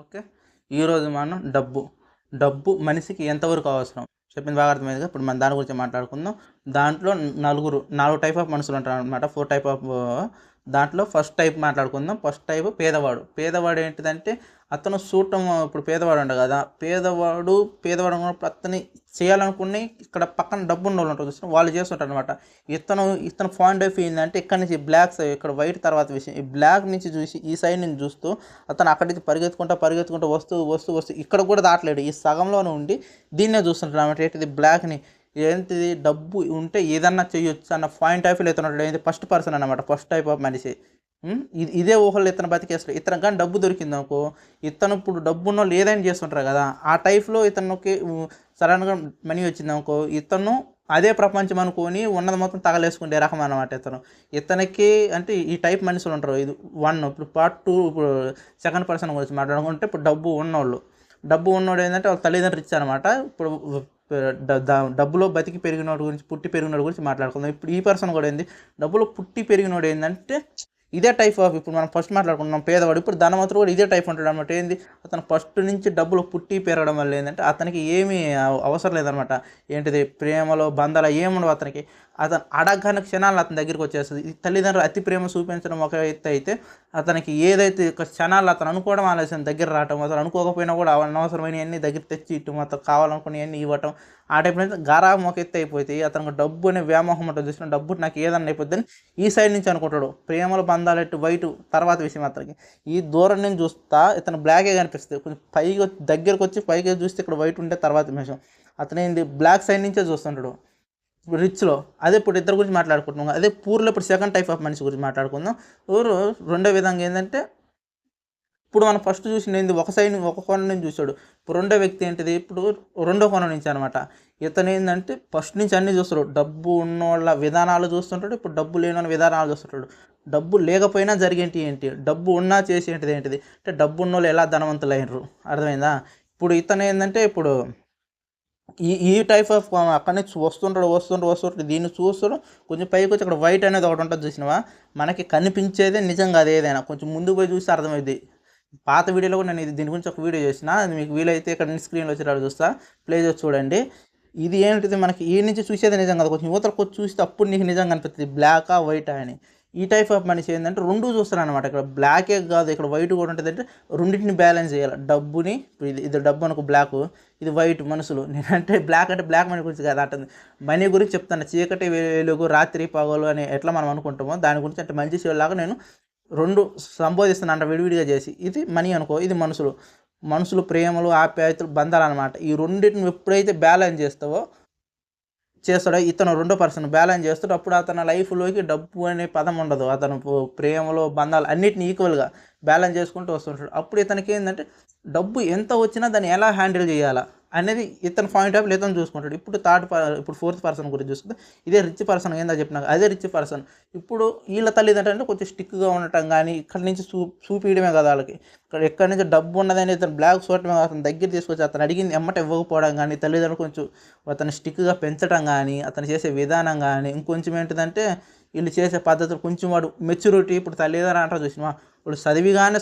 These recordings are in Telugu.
ఓకే. ఈరోజు మనం డబ్బు మనిషికి ఎంతవరకు అవసరం చెప్పింది బాగా అర్థమైందిగా. ఇప్పుడు మనం దాని గురించి మాట్లాడుకుందాం. దాంట్లో 4 టైప్ ఆఫ్ మనుషులు ఉంటారనమాట. 4 టైప్ ఆఫ్ దాంట్లో ఫస్ట్ టైప్ మాట్లాడుకుందాం. ఫస్ట్ టైప్ పేదవాడు. పేదవాడు ఏంటిదంటే అతను చూడటం ఇప్పుడు పేదవాడు అంట కదా, పేదవాడు ఉన్నప్పుడు అతని చేయాలనుకుని ఇక్కడ పక్కన డబ్బు ఉన్న వాళ్ళు ఉంటారు చూసిన వాళ్ళు చేస్తుంటారు అనమాట. ఇతను పాయింట్ ఆఫ్ వ్యూ ఏంటంటే ఇక్కడ నుంచి ఇక్కడ వైట్ తర్వాత విషయం ఈ బ్లాక్ నుంచి చూసి ఈ సైడ్ నుంచి చూస్తూ అతను అక్కడి నుంచి పరిగెత్తుకుంటూ వస్తూ ఇక్కడ కూడా దాటలేడు. ఈ సగంలోనే ఉండి దీన్నే చూస్తుంటాడు అన్నమాట. ఏంటిది బ్లాక్ని, ఏంటిది డబ్బు ఉంటే ఏదన్నా చేయొచ్చు అన్న పాయింట్ ఆఫ్ వ్యూ ఇతను ఏంటి ఫస్ట్ పర్సన్ అనమాట. ఫస్ట్ టైప్ ఆఫ్ మనిషి. ఇదే ఊహల్లో ఇతను బతికేస్తాడు. ఇతను కానీ డబ్బు దొరికింది అనుకో, ఇతను ఇప్పుడు డబ్బు ఉన్న వాళ్ళు ఏదైనా చేస్తుంటారు కదా, ఆ టైప్లో ఇతనికి సడన్గా మనీ వచ్చింది అనుకో, ఇతను అదే ప్రపంచం అనుకొని ఉన్నది మొత్తం తగలేసుకుంటే రకం అనమాట. ఇతనికి అంటే ఈ టైప్ మనుషులు ఉంటారు. ఇది 1. ఇప్పుడు పార్ట్ 2 ఇప్పుడు సెకండ్ పర్సన్ గురించి మాట్లాడుకుంటే, ఇప్పుడు డబ్బు ఉన్నోడు ఏంటంటే వాళ్ళ తల్లిదండ్రులు రిచ్ అనమాట. ఇప్పుడు డబ్బులో బతికి పెరిగినోడు గురించి, పుట్టి పెరిగినోడు గురించి మాట్లాడుకుందాం. ఇప్పుడు ఈ పర్సన్ కూడా ఏంది, డబ్బులో పుట్టి పెరిగినోడు ఏంటంటే ఇదే టైప్ ఆఫ్, ఇప్పుడు మనం ఫస్ట్ మాట్లాడుకున్నాం పేదవాడు. ఇప్పుడు ధనవంతుడు కూడా ఇదే టైప్ ఉంటాడు అనమాట. ఏంది, అతను ఫస్ట్ నుంచి డబ్బులు పుట్టి పెరగడం వల్ల ఏంటంటే అతనికి ఏమీ అవసరం లేదనమాట. ఏంటిది ప్రేమలో బంధాలు ఏముండవు అతనికి. అతను అడగని క్షణాలు అతని దగ్గరికి వచ్చేస్తుంది. ఈ తల్లిదండ్రులు అతి ప్రేమ చూపించడం ఒక ఎత్తు అయితే, అతనికి ఏదైతే క్షణాలు అతను అనుకోవడం ఆలస్యం దగ్గర రావటం, అతను అనుకోకపోయినా కూడా అనవసరమైనవన్నీ దగ్గర తెచ్చి ఇటు మొత్తం కావాలనుకునేవన్నీ ఇవ్వటం, ఆ టైప్ నుంచి గారాబం ఒక ఎత్తు అయిపోతాయి. అతనికి డబ్బు అనే వ్యామోహం ఉంటుంది చూసిన, డబ్బు నాకు ఏదన్నా అయిపోద్దని ఈ సైడ్ నుంచి అనుకుంటాడు. ప్రేమల బంధాలు ఎట్టు వైట్ తర్వాత విషయం అతనికి. ఈ దూరం నుంచి చూస్తా ఇతను బ్లాకే కనిపిస్తుంది. కొంచెం పైకి దగ్గరకు వచ్చి పైకి చూస్తే ఇక్కడ వైట్ ఉంటే తర్వాత విషయం. అతను ఏంది బ్లాక్ సైడ్ నుంచే చూస్తుంటాడు. ఇప్పుడు రిచ్లో అదే ఇప్పుడు ఇద్దరు గురించి మాట్లాడుకుంటున్నాం. అదే పూర్లో ఇప్పుడు సెకండ్ టైప్ ఆఫ్ మనిషి గురించి మాట్లాడుకుందాం. రెండో విధంగా ఏంటంటే, ఇప్పుడు మనం ఫస్ట్ చూసింది ఒక కోణం నుంచి చూసాడు. ఇప్పుడు రెండో వ్యక్తి ఏంటిది, ఇప్పుడు రెండో కోణం నుంచి అనమాట. ఇతను ఏంటంటే ఫస్ట్ నుంచి అన్నీ చూస్తాడు. డబ్బు ఉన్నోళ్ళ విధానాలు చూస్తుంటాడు, ఇప్పుడు డబ్బు లేని వాళ్ళ విధానాలు చూస్తుంటాడు. డబ్బు లేకపోయినా జరిగేంటి ఏంటి, డబ్బు ఉన్నా చేసేంటిది ఏంటిది అంటే, డబ్బు ఉన్నోళ్ళు ఎలా ధనవంతులు అయినరు అర్థమైందా. ఇప్పుడు ఇతను ఏంటంటే ఇప్పుడు ఈ టైప్ ఆఫ్ అక్కడి నుంచి వస్తుంటాడు దీన్ని చూస్తాడు. కొంచెం పైకి వచ్చి అక్కడ వైట్ అనేది ఒకటి ఉంటుంది చూసినావా, మనకి కనిపించేదే నిజంగా అది ఏదైనా కొంచెం ముందు పోయి చూస్తే అర్థమైంది. పాత వీడియోలో కూడా నేను దీని గురించి ఒక వీడియో చేసిన, అది మీకు వీలైతే ఇక్కడ స్క్రీన్లో వచ్చేటప్పుడు చూస్తా, ప్లే చేసి చూడండి. ఇది ఏంటిది, మనకి ఈ నుంచి చూసేది నిజం కదా, కొంచెం యువతలకు వచ్చి చూస్తే అప్పుడు నీకు నిజంగా అనిపిస్తుంది బ్లాకా వైటా అని. ఈ టైప్ ఆఫ్ మనిషి ఏంటంటే రెండు చూస్తారు అనమాట. ఇక్కడ బ్లాకే కాదు, ఇక్కడ వైట్ కూడా ఉంటుంది. అంటే రెండింటిని బ్యాలెన్స్ చేయాలి. డబ్బుని ఇది డబ్బు అనుకో బ్లాక్, ఇది వైట్ మనుషులు. నేనంటే బ్లాక్ అంటే బ్లాక్ మనీ గురించి కాదు అంటుంది, మనీ గురించి చెప్తాను. చీకటి వెలుగు, రాత్రి పగలు అని ఎట్లా మనం అనుకుంటామో దాని గురించి, అంటే మంచి చెడులాగా నేను రెండు సంబోధిస్తున్నాను అంట విడివిడిగా చేసి. ఇది మనీ అనుకో, ఇది మనుషులు ప్రేమలు, ఆప్యాయతలు, బంధాలు అనమాట. ఈ రెండింటిని ఎప్పుడైతే బ్యాలెన్స్ చేస్తాడో ఇతను రెండో పర్సన్ బ్యాలెన్స్ చేస్తాడు, అప్పుడు అతని లైఫ్లోకి డబ్బు అనే పదం ఉండదు. అతను ప్రేమలో బంధాలు అన్నిటిని ఈక్వల్గా బ్యాలెన్స్ చేసుకుంటూ వస్తుంటాడు. అప్పుడు ఇతనికి ఏంటంటే డబ్బు ఎంత వచ్చినా దాన్ని ఎలా హ్యాండిల్ చేయాలా అనేది ఇతను పాయింట్ ఆఫ్ వ్యూ ఇతను చూసుకుంటాడు. ఇప్పుడు ఫోర్త్ పర్సన్ గురించి చూసుకుంటే, ఇదే రిచ్ పర్సన్ ఏందా చెప్పినా, అదే రిచ్ పర్సన్. ఇప్పుడు వీళ్ళ తల్లిదండ్రులు అంటే కొంచెం స్టిక్గా ఉండటం కానీ, ఇక్కడి నుంచి చూపించడమే కదా వాళ్ళకి. ఎక్కడి నుంచి డబ్బు ఉన్నదని ఇతను బ్లాక్ చూడటమే కాదు, అతను దగ్గర తీసుకొచ్చి అతను అడిగింది ఎమ్మట ఇవ్వకపోవడం కానీ, తల్లిదండ్రులు కొంచెం అతను స్టిక్గా పెంచడం కానీ, అతను చేసే విధానం కానీ, ఇంకొంచెం ఏంటిదంటే వీళ్ళు చేసే పద్ధతులు కొంచెం వాడు మెచ్యూరిటీ. ఇప్పుడు తల్లిదండ్రులు అంటారు చూసినా, ఇప్పుడు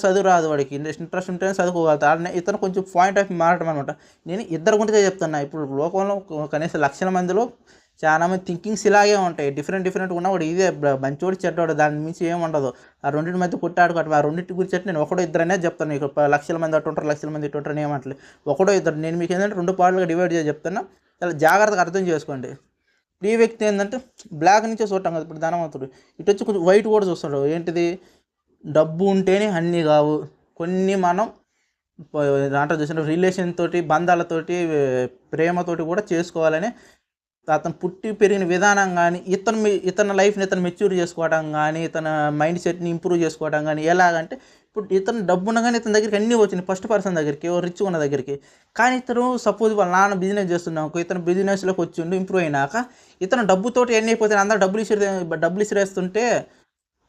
చదువు రాదు వాడికి, ఇంట్రెస్ట్ ఉంటేనే చదువుకోగలుగుతాడు. ఇతను కొంచెం పాయింట్ ఆఫ్ మారటం అనమాట. నేను ఇద్దరు గురించి చెప్తున్నా. ఇప్పుడు లోకంలో కనీసం లక్షల మందిలో చాలామంది థింకింగ్స్ ఇలాగే ఉంటాయి. డిఫరెంట్ ఉన్నవాడు ఇదే మంచోడు చెడ్డవాడు, దాని మించి ఏముండదు. ఆ రెండింటి మధ్య కొట్టాడుకోవటం. ఆ రెండింటి గురించి నేను ఒకడో ఇద్దరనే చెప్తాను. నీకు లక్షల మంది అటు ఉంటారు, లక్షల మంది ఇటు ఉంటారు ఏమంటలేదు, ఒకడో ఇద్దరు. నేను మీకు ఏంటంటే రెండు పార్ట్లుగా డివైడ్ చేసి చెప్తున్నా, చాలా జాగ్రత్తగా అర్థం చేసుకోండి. ఈ వ్యక్తి ఏంటంటే బ్లాక్ నుంచే చూడటం కదా, ఇప్పుడు ధనవంతుడు ఇటు వచ్చి కొంచెం వైట్ కూడా చూస్తాడు. ఏంటిది, డబ్బు ఉంటేనే అన్నీ కావు, కొన్ని మనం దాంట్లో చూసిన రిలేషన్ తోటి, బంధాలతోటి, ప్రేమతోటి కూడా చేసుకోవాలని అతను పుట్టి పెరిగిన విధానం కానీ, ఇతని లైఫ్ని ఇతను మెచ్యూర్ చేసుకోవడం కానీ, ఇతన మైండ్ సెట్ని ఇంప్రూవ్ చేసుకోవడం కానీ. ఎలాగంటే ఇప్పుడు ఇతను డబ్బు ఉండగానే ఇతని దగ్గరికి అన్నీ వచ్చినాయి ఫస్ట్ పర్సన్ దగ్గరికి, రిచ్గా ఉన్న దగ్గరికి. కానీ ఇతను సపోజ్ వాళ్ళ నాన్న బిజినెస్ చేస్తున్నాక ఇతను బిజినెస్లోకి వచ్చిండు, ఇంప్రూవ్ అయినాక ఇతను డబ్బుతోటి ఎన్ని అయిపోతాయి, అందరూ డబ్బులు ఇసిరేస్తుంటే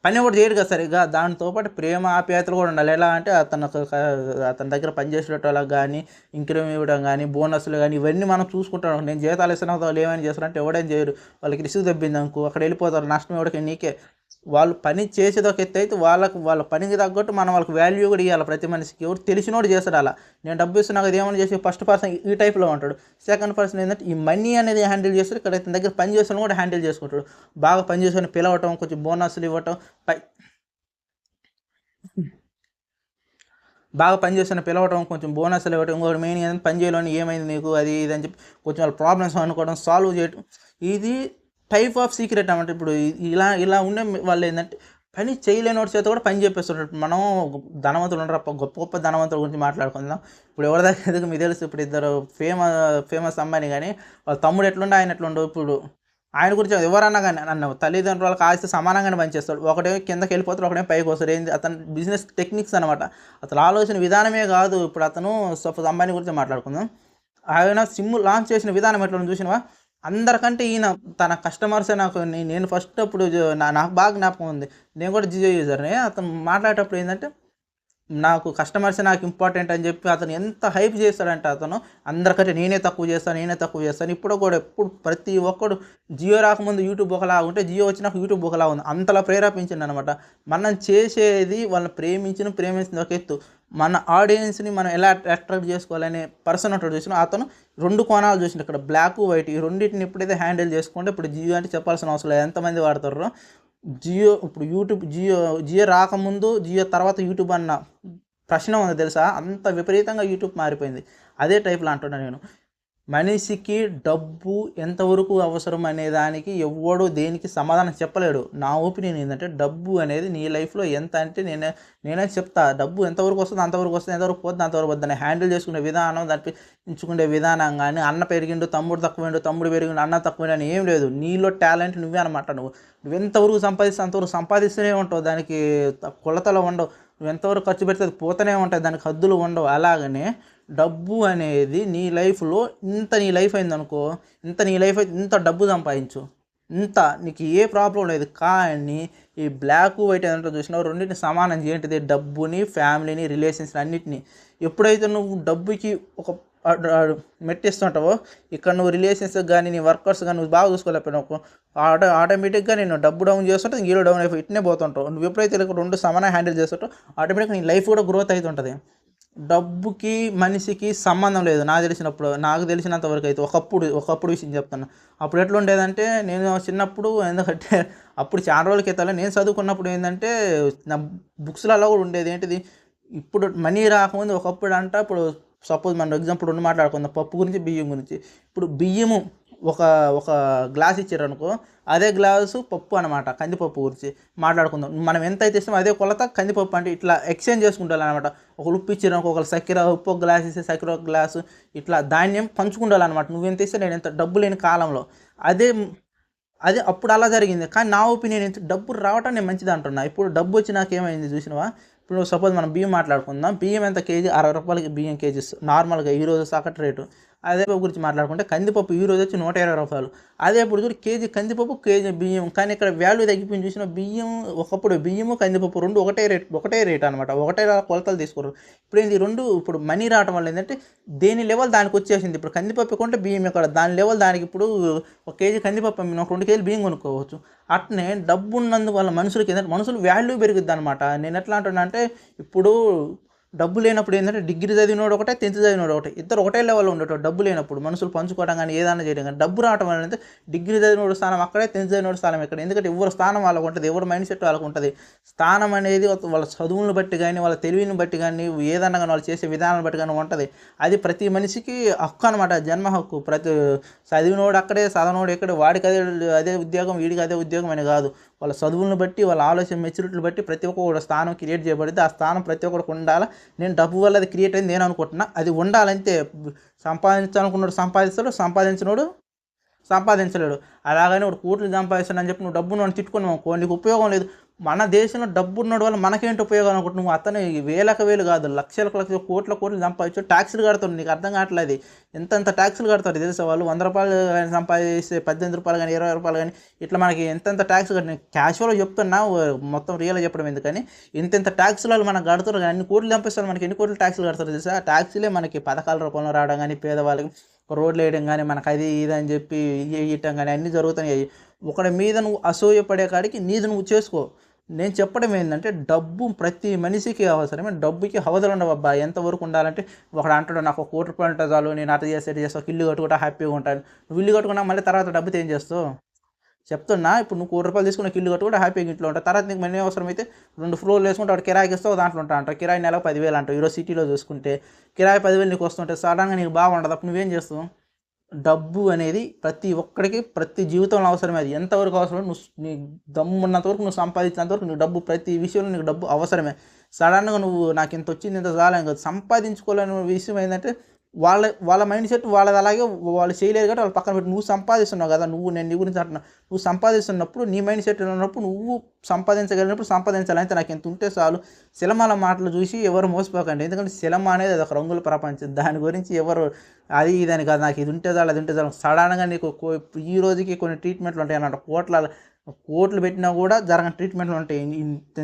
పని కూడా చేయడు కదా సరిగ్గా. దాంతోపాటు ప్రేమ ఆప్యాయతలు కూడా ఉండాలి. ఎలా అంటే అతని దగ్గర పనిచేసేటోళ్ళకి కానీ, ఇంక్రిమెంట్ ఇవ్వడం కానీ, బోనస్లు కానీ, ఇవన్నీ మనం చూసుకుంటాం. నేను జీతాలు ఇస్తున్నా వాళ్ళు ఏమైనా చేస్తారంటే ఎవడేం చేయరు. వాళ్ళకి రిస్క్ దబ్బింది అనుకో, అక్కడ వెళ్ళిపోతారు, నష్టం ఎవడికి నీకే. వాళ్ళు పని చేసేది ఒక ఎత్తు అయితే వాళ్ళ పనికి తగ్గట్టు మనం వాళ్ళకి వాల్యూ కూడా ఇవ్వాలి. ప్రతి మనిషికి ఎవరు తెలిసినోడు చేస్తాడు అలా. నేను డబ్బు ఇస్తున్నా కదా ఏమని చేసి ఫస్ట్ పర్సన్ ఈ టైప్లో ఉంటాడు. సెకండ్ పర్సన్ ఏంటంటే ఈ మనీ అనేది హ్యాండిల్ చేస్తాడు. ఇక్కడ ఇతని దగ్గర పని చేసిన కూడా హ్యాండిల్ చేసుకుంటాడు. బాగా పని చేసుకొని పిలవటం, కొంచెం బోనస్లు ఇవ్వటం, బాగా పని చేస్తున్న పిలవటం, కొంచెం బోనస్లు ఇవ్వటం, ఇంకొకటి మెయిన్ ఏంటంటే పని చేయలేని ఏమైంది నీకు అది ఇది అని చెప్పి కొంచెం వాళ్ళ ప్రాబ్లమ్స్ అనుకోవడం, సాల్వ్ చేయటం. ఇది టైప్ ఆఫ్ సీక్రెట్ అన్నమాట. ఇప్పుడు ఇలా ఇలా ఉండే వాళ్ళు ఏంటంటే పని చేయలేని వాడి చేత కూడా పని చెప్పేస్తుంటారు. మనం ధనవంతులు ఉండరు, గొప్ప గొప్ప ధనవంతుల గురించి మాట్లాడుకుందాం. ఇప్పుడు ఎవరి దగ్గర మీకు తెలుసు, ఇప్పుడు ఇద్దరు ఫేమస్ అంబానీ కానీ వాళ్ళ తమ్ముడు ఎట్లుండే ఆయన ఎట్లుండవు. ఇప్పుడు ఆయన గురించి ఎవరన్నా కానీ నన్ను తల్లిదండ్రులకు ఆస్తి సమానంగానే పనిచేస్తాడు. ఒకటే కిందకి వెళ్ళిపోతాడు, ఒకటే పైకి వస్తాడు. ఏంది అతను బిజినెస్ టెక్నిక్స్ అనమాట. అతను ఆలోచన విధానమే కాదు. ఇప్పుడు అతను సపోజ్ అంబానీ గురించి మాట్లాడుకుందాం. ఆయన సిమ్ లాంచ్ చేసిన విధానం ఎట్లా చూసినవా, అందరికంటే ఈయన తన కస్టమర్సే నాకు నేను ఫస్ట్ అప్పుడు నాకు బాగా జ్ఞాపకం ఉంది. నేను కూడా జియో యూజర్ని. అతను మాట్లాడేటప్పుడు ఏంటంటే నాకు కస్టమర్సే నాకు ఇంపార్టెంట్ అని చెప్పి అతను ఎంత హైప్ చేస్తాడంటే అతను అందరికంటే నేనే తక్కువ చేస్తాను. ఇప్పుడు కూడా ఎప్పుడు ప్రతి ఒక్కడు జియో రాకముందు యూట్యూబ్ ఒకలా ఉంటే జియో వచ్చినాక యూట్యూబ్ ఒకలా ఉంది. అంతలా ప్రేరేపించింది అనమాట. మనం చేసేది వాళ్ళని ప్రేమించిన ఒక ఎత్తు, మన ఆడియన్స్ని మనం ఎలా అట్రాక్ట్ చేసుకోవాలనే పర్సన్ ఉంటాడు చూసిన అతను 2 కోణాలు చూసిన ఇక్కడ బ్లాక్ వైట్ ఈ రెండింటిని ఎప్పుడైతే హ్యాండిల్ చేసుకుంటే ఇప్పుడు జియో అంటే చెప్పాల్సిన అవసరం లేదు. ఎంతమంది వాడతారో జియో. ఇప్పుడు జియో రాకముందు జియో తర్వాత యూట్యూబ్ అన్న ప్రశ్న ఉంది తెలుసా, అంత విపరీతంగా యూట్యూబ్ మారిపోయింది. అదే టైప్లో అంటున్నా నేను. మనిషికి డబ్బు ఎంతవరకు అవసరం అనే దానికి ఎవ్వడు దేనికి సమాధానం చెప్పలేడు. నా ఒపీనియన్ ఏంటంటే డబ్బు అనేది నీ లైఫ్లో ఎంత అంటే నేనే చెప్తా. డబ్బు ఎంతవరకు వస్తుంది అంతవరకు వస్తుంది, ఎంతవరకు పోతుంది అంతవరకు వద్దని హ్యాండిల్ చేసుకునే విధానం, దాన్ని ఎంచుకునే విధానం కానీ అన్న పెరిగిండు తమ్ముడు తక్కువైండు, తమ్ముడు పెరిగిండు అన్న తక్కువైండు అని ఏం లేదు. నీలో టాలెంట్ నువ్వే అనమాట. నువ్వు ఎంతవరకు సంపాదిస్తే అంతవరకు సంపాదిస్తూనే ఉంటావు. దానికి కొలతలు ఉండవు. నువ్వు ఎంతవరకు ఖర్చు పెడితే అది పోతూనే ఉంటాయి, దానికి హద్దులు ఉండవు. అలాగనే డబ్బు అనేది నీ లైఫ్లో నీ లైఫ్ అయిందనుకో, ఇంత డబ్బు సంపాదించు, నీకు ఏ ప్రాబ్లం లేదు. కానీ ఈ బ్లాక్ వైట్ ఏదంటే చూసినావు రెండింటిని సమానం ఏంటిది, డబ్బుని, ఫ్యామిలీని, రిలేషన్స్ అన్నిటిని. ఎప్పుడైతే నువ్వు డబ్బుకి ఒక మెట్టిస్తుంటావో ఇక్కడ నువ్వు రిలేషన్స్ కానీ నీ వర్కర్స్ కానీ నువ్వు బాగా చూసుకోలేకపోయినావు, ఆటోమేటిక్గా నేను డబ్బు డౌన్ చేస్తుంటే ఇంకో డౌన్ అయిపోయి ఇట్నే పోతుంటావు. నువ్వు ఎప్పుడైతే 2 సమానంగా హ్యాండిల్ చేస్తుంటావు ఆటోమేటిక్గా నీ లైఫ్ కూడా గ్రోత్ అవుతుంటుంది. డబ్బుకి మనిషికి సంబంధం లేదు. నాకు తెలిసినంత వరకు అయితే ఒకప్పుడు విషయం చెప్తాను. అప్పుడు ఎట్లా ఉండేదంటే నేను చిన్నప్పుడు, ఎందుకంటే అప్పుడు చాలా రోజుల క్రితం నేను చదువుకున్నప్పుడు ఏంటంటే నా బుక్స్లలో కూడా ఉండేది ఏంటిది, ఇప్పుడు మనీ రాకముందు ఒకప్పుడు ఇప్పుడు సపోజ్ మనం ఎగ్జాంపుల్ 2 మాట్లాడుకుందాం, పప్పు గురించి బియ్యం గురించి. ఇప్పుడు బియ్యము ఒక గ్లాస్ ఇచ్చారనుకో, అదే గ్లాసు పప్పు అనమాట. కందిపప్పు గురించి మాట్లాడుకుందాం. మనం ఎంత అయితే ఇస్తామో అదే కొలత కందిపప్పు. అంటే ఇట్లా ఎక్స్చేంజ్ చేసుకుంటారు అనమాట. ఒకరు ఉప్పు ఇచ్చారనుకో, ఒకరు చక్కెర, ఉప్పు ఒక గ్లాస్ ఇస్తే చక్కెర ఒక గ్లాసు, ఇట్లా ధాన్యం పంచుకుంటారనమాట. నువ్వెంత ఇస్తే నేను ఎంత, డబ్బు లేని కాలంలో. అదే అప్పుడు అలా జరిగింది. కానీ నా ఒపీనియన్ ఏంటి, డబ్బు రావటం నేను మంచిది అంటున్నా. ఇప్పుడు డబ్బు వచ్చి నాకేమైంది చూసినవా, ఇప్పుడు సపోజ్ మనం బియ్యం మాట్లాడుకుందాం. బియ్యం ఎంత కేజీ, 60 రూపాయలకి బియ్యం కేజీ నార్మల్గా ఈరోజు సగటు రేటు. అదే గురించి మాట్లాడుకుంటే కందిపప్పు ఈరోజు వచ్చి 120 రూపాయలు. అదే ఇప్పుడు చూడు కేజీ కందిపప్పు, కేజీ బియ్యం. కానీ ఇక్కడ వాల్యూ తగ్గిపోయింది చూసిన. ఒకప్పుడు బియ్యము కందిపప్పు 2 ఒకటే రేట్ అనమాట. ఒకటే కొలతలు తీసుకోరు. ఇప్పుడు ఏంది 2 ఇప్పుడు మనీ రావడం వల్ల ఏంటంటే దేని లెవెల్ దానికి వచ్చేసింది. ఇప్పుడు కందిపప్పు కొంటే బియ్యం ఎక్కడ దాని లెవెల్ దానికి. ఇప్పుడు 1 కేజీ కందిపప్పు అమ్మిన 2 కేజీలు బియ్యం కొనుక్కోవచ్చు. అట్నే డబ్బు ఉన్నందువల్ల మనుషులకి ఏంటంటే మనుషులు వాల్యూ పెరుగుద్ది అనమాట. నేను ఎట్లా అంటున్నా అంటే ఇప్పుడు డబ్బు లేనప్పుడు ఏంటంటే డిగ్రీ చదివినోడు ఒకటే, 10th చదివినోడు ఒకటే, ఇద్దరు ఒకటే లెవెల్లో ఉండేటోడు. డబ్బు లేనప్పుడు మనుషులు పంచుకోవడం కానీ ఏదైనా చేయడం కానీ. డబ్బు రావడం వల్ల అంటే డిగ్రీ చదివినోడు స్థానం అక్కడే, 10th చదివినోడు స్థానం ఇక్కడ. ఎందుకంటే ఎవరి స్థానం వాళ్ళకు ఉంటుంది, ఎవరి మైండ్ సెట్ వాళ్ళకు ఉంటుంది. స్థానం అనేది వాళ్ళ చదువులను బట్టి కానీ, వాళ్ళ తెలివిని బట్టి కానీ, ఏదన్నా కానీ వాళ్ళు చేసే విధానాన్ని బట్టి కానీ ఉంటుంది. అది ప్రతి మనిషికి హక్కు అనమాట, జన్మ హక్కు. ప్రతి చదివినోడు అక్కడే, చదవనోడు ఎక్కడే, వాడికి అదే ఉద్యోగం, వీడికి అదే ఉద్యోగం అని కాదు. వాళ్ళ చదువులను బట్టి, వాళ్ళ ఆలోచన మెచ్యూరిటీని బట్టి ప్రతి ఒక్కరు స్థానం క్రియేట్ చేయబడింది. ఆ స్థానం ప్రతి ఒక్కరికి ఉండాలి. నేను డబ్బు వల్ల అది క్రియేట్ అయింది నేను అనుకుంటున్నా. అది ఉండాలంతే. సంపాదించాలనుకున్నాడు సంపాదిస్తాడు, సంపాదించలేడు. అలాగని ఒక కోట్లు సంపాదిస్తానని చెప్పి నువ్వు డబ్బును తిట్టుకున్నావు అనుకో, నీకు ఉపయోగం లేదు. మన దేశంలో డబ్బు ఉన్నడు వల్ల మనకేంటి ఉపయోగం అనుకుంటున్నావు. నువ్వు అతను వేలు కాదు, లక్షలు కోట్లు సంపాదించు, ట్యాక్సులు కడతాడు. నీకు అర్థం కావట్లేదు ఎంత ట్యాక్సులు కడతారు తెలుసా వాళ్ళు. 100 రూపాయలు కానీ సంపాదిస్తే 18 రూపాయలు కానీ 20 రూపాయలు కానీ ఇట్లా మనకి ఎంత ట్యాక్స్ కట్టిన. క్యాషువల్గా చెప్తున్నా, మొత్తం రియల్గా చెప్పడం ఎందుకని. ఇంత ట్యాక్సులు వాళ్ళు మనకు కడతారు. కానీ అన్ని కోట్లు సంపాదిస్తారు, మనకి ఎన్ని కోట్లు ట్యాక్సులు కడతారు తెలుసా. ఆ ట్యాక్సీలే మనకి పథకాల రూపంలో రావడం కానీ, పేదవాళ్ళకి రోడ్లు వేయడం కానీ, మనకు అది ఇది అని చెప్పి ఇవ్వటం కానీ అన్నీ జరుగుతున్నాయి. ఒకడి మీద నువ్వు అసూయపడే కాడికి నీది నువ్వు చేసుకో. నేను చెప్పడం ఏంటంటే డబ్బు ప్రతి మనిషికి అవసరమే. డబ్బుకి హవదలు ఉండవు అబ్బా. ఎంతవరకు ఉండాలంటే ఒకడు అంటాడు నాకు ఒక ₹1,00,00,000 ఉంటే చాలు, నేను అటు చేసి ఇటు చేసి ఒక ఇల్లు కట్టుకుంటా హ్యాపీగా ఉంటాను. నువ్వు ఇల్లు కట్టుకున్నా మళ్ళీ తర్వాత డబ్బుతో ఏం చేస్తావు? చెప్తున్నా, ఇప్పుడు నువ్వు ₹1,00,00,000 తీసుకుని ఒక ఇల్లు కట్టుకుంటే హ్యాపీగా ఇంట్లో ఉంటావు. తర్వాత నీకు మనీ అవసరమైతే 2 ఫ్లోర్లు వేసుకుంటే వాడు కిరాయికి ఇస్తావు, దాంట్లో ఉంటా అంటావు. కిరాయి నెలకు 10,000 అంటావు. ఈరోజు సిటీలో చూసుకుంటే కిరాయి 10,000 నీకు వస్తుంటే సడన్గా నీకు బాగుండదు. అప్పుడు నువ్వేం చేస్తావు? డబ్బు అనేది ప్రతి ఒక్కడికి ప్రతి జీవితంలో అవసరమే. అది ఎంతవరకు అవసరం నువ్వు నీ దమ్మున్నంత వరకు నువ్వు సంపాదించినంత వరకు నీకు డబ్బు ప్రతి విషయంలో నీకు డబ్బు అవసరమే. సడన్గా నువ్వు నాకు ఇంత వచ్చింది ఇంత చాలని కాదు. సంపాదించుకోవాలనే విషయం ఏంటంటే వాళ్ళ వాళ్ళ మైండ్ సెట్ వాళ్ళది. అలాగే వాళ్ళు చేయలేరు కాబట్టి వాళ్ళు పక్కన పెట్టి నువ్వు సంపాదిస్తున్నావు కదా. నేను నీ గురించి అంటున్నా, నువ్వు సంపాదిస్తున్నప్పుడు నీ మైండ్ సెట్ ఉన్నప్పుడు నువ్వు సంపాదించగలిగినప్పుడు సంపాదించాలి. అయితే నాకు ఎంత ఉంటే చాలు. సినిమాల మాటలు చూసి ఎవరు మోసపోకండి. ఎందుకంటే సినిమా అనేది అది ఒక రంగుల ప్రపంచం. దాని గురించి ఎవరు అది ఇదని కాదు, నాకు ఇది ఉంటే చాలు అది ఉంటే చాలు. సడన్గా నీకు ఈ రోజుకి కొన్ని ట్రీట్మెంట్లు ఉంటాయి అన్నమాట. కోట్లు పెట్టినా కూడా జరగని ట్రీట్మెంట్లు ఉంటాయి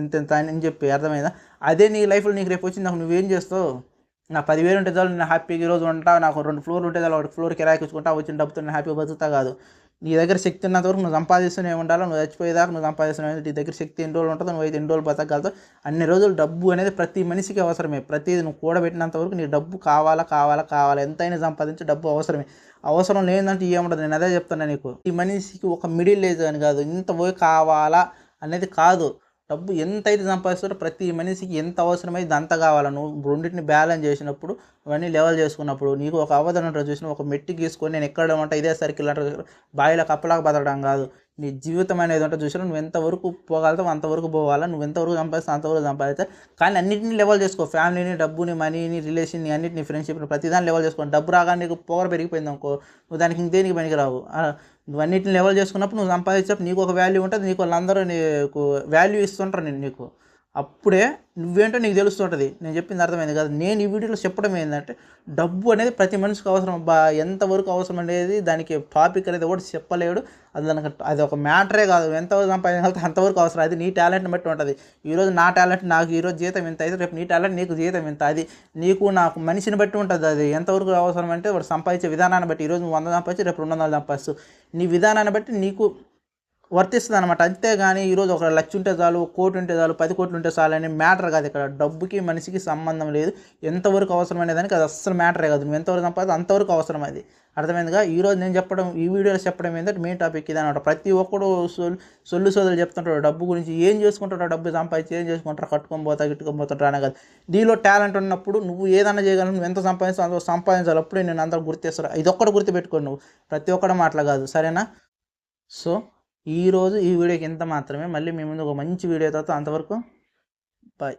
ఇంత అని చెప్పి, అర్థమైందా? అదే నీ లైఫ్లో నీకు రేపు వచ్చింది, నాకు నువ్వేం చేస్తావు? నాకు 10,000 ఉంటే చాలు, నేను హ్యాపీగా ఈరోజు ఉంటా, నాకు 2 ఫ్లోర్లు ఉంటే చాలు, 1 ఫ్లోర్ కిరాయికి ఇచ్చుకుంటా, వచ్చిన డబ్బుతో నేను హ్యాపీగా బతుకుతా కాదు. నీ దగ్గర శక్తి ఉన్నంత వరకు నువ్వు సంపాదిస్తూనే ఉండాలి. నువ్వు చచ్చిపోయేదాకా నువ్వు సంపాదిస్తున్నావు. నీ దగ్గర శక్తి ఎన్ని రోజులు ఉంటుందో నువ్వు అయితే ఎన్ని రోజులు బతకగలుగుతావు. అన్ని రోజులు డబ్బు అనేది ప్రతి మనిషికి అవసరమే. ప్రతిది నువ్వు కూడబెట్టినంత వరకు నీకు డబ్బు కావాలా ఎంతైనా సంపాదించి డబ్బు అవసరమే. అవసరం లేదంటే ఏముండదు. నేను అదే చెప్తున్నా నీకు. ఈ మనిషికి ఒక మిడిల్ ఏజ్ అని కాదు, ఇంత పోయి కావాలా అనేది కాదు. డబ్బు ఎంతైతే సంపాదిస్తారో ప్రతి మనిషికి ఎంత అవసరమైతే అంత కావాలి. నువ్వు రెండింటిని బ్యాలెన్స్ చేసినప్పుడు, ఇవన్నీ లెవెల్ చేసుకున్నప్పుడు నీకు ఒక అవధన ఉంటుంది చూసిన, ఒక మెట్టి గీసుకొని నేను ఎక్కడ ఉంటా ఇదే సర్కిల్ అంటారు, బావిలో కప్పలాగా బతకడం కాదు. నీ జీవితం అనేది ఉంటుంది చూసినా, నువ్వు ఎంతవరకు పోగలుగుతావు అంతవరకు పోవాలా. నువ్వు ఎంతవరకు సంపాదిస్తావు అంతవరకు సంపాదిస్తా. కానీ అన్నింటినీ లెవెల్ చేసుకో. ఫ్యామిలీని, డబ్బుని, మనీని, రిలేషన్ని, అన్నింటినీ, ఫ్రెండ్షిప్ని ప్రతిదాన్ని లెవెల్ చేసుకో. డబ్బు రాగానే నీకు పొగర పెరిగిపోయింది అనుకో, నువ్వు దానికి ఇంకేనికి పనికిరావు. నువ్వు అన్నింటిని లెవెల్ చేసుకున్నప్పుడు నువ్వు సంపాదించినప్పుడు నీకు ఒక వాల్యూ ఉంటుంది. నీకు వాళ్ళందరూ నీకు వాల్యూ ఇస్తుంటారు నీకు. అప్పుడే నువ్వేంటో నీకు తెలుస్తుంటుంది. నేను చెప్పింది అర్థమైంది కదా. నేను ఈ వీడియోలో చెప్పడం ఏంటంటే డబ్బు అనేది ప్రతి మనిషికి అవసరం. ఎంతవరకు అవసరం అనేది దానికి టాపిక్ అనేది కూడా చెప్పలేడు. అది ఒక మ్యాటరే కాదు. ఎంతవరకు సంపాదించగలిగితే అంతవరకు అవసరం. అది నీ టాలెంట్ని బట్టి ఉంటుంది. ఈరోజు నా టాలెంట్ నాకు ఈరోజు జీతం ఇంత అయితే, రేపు నీ టాలెంట్ నీకు జీతం ఇంత. అది నీకు నాకు మనిషిని బట్టి ఉంటుంది. అది ఎంతవరకు అవసరం అంటే వాడు సంపాదించే విధానాన్ని బట్టి. ఈరోజు నువ్వు 100 సంపాదించి రేపు 200 సంపాదిస్తూ నీ విధానాన్ని బట్టి నీకు వర్తిస్తుంది అనమాట. అంతేగాని ఈరోజు ఒక 1,00,000 ఉంటే చాలు, 1,00,00,000 ఉంటే చాలు, 10 కోట్లు ఉంటే చాలు అనే మ్యాటర్ కాదు. ఇక్కడ డబ్బుకి మనిషికి సంబంధం లేదు. ఎంతవరకు అవసరం అనేదానికి అది అస్సలు మ్యాటరే కాదు. నువ్వు ఎంతవరకు సంపాదిస్తే అంతవరకు అవసరం. అది అర్థమైందిగా. ఈరోజు నేను చెప్పడం, ఈ వీడియోలో చెప్పడం ఏంటంటే మెయిన్ టాపిక్ ఇది అనమాట. ప్రతి ఒక్కడు సొల్లు చెప్తుంటాడు డబ్బు గురించి. ఏం చేసుకుంటాడు? డబ్బు సంపాదించి ఏం చేసుకుంటారు? కట్టుకొని పోతా గిట్టుకొని పోతుంటారు అనే కాదు. దీనిలో టాలెంట్ ఉన్నప్పుడు నువ్వు ఏదైనా చేయగలవు. నువ్వు ఎంత సంపాదిస్తావు అంత సంపాదించాలి. అప్పుడే నేను అందరూ గుర్తిస్తారు. ఇది ఒక్కటి గుర్తుపెట్టుకోండి. నువ్వు ప్రతి ఒక్కడు మాటలు కాదు, సరేనా? సో ఈరోజు ఈ వీడియోకి ఇంత మాత్రమే. మళ్ళీ మీ ముందు ఒక మంచి వీడియో తర్వాత, అంతవరకు బాయ్.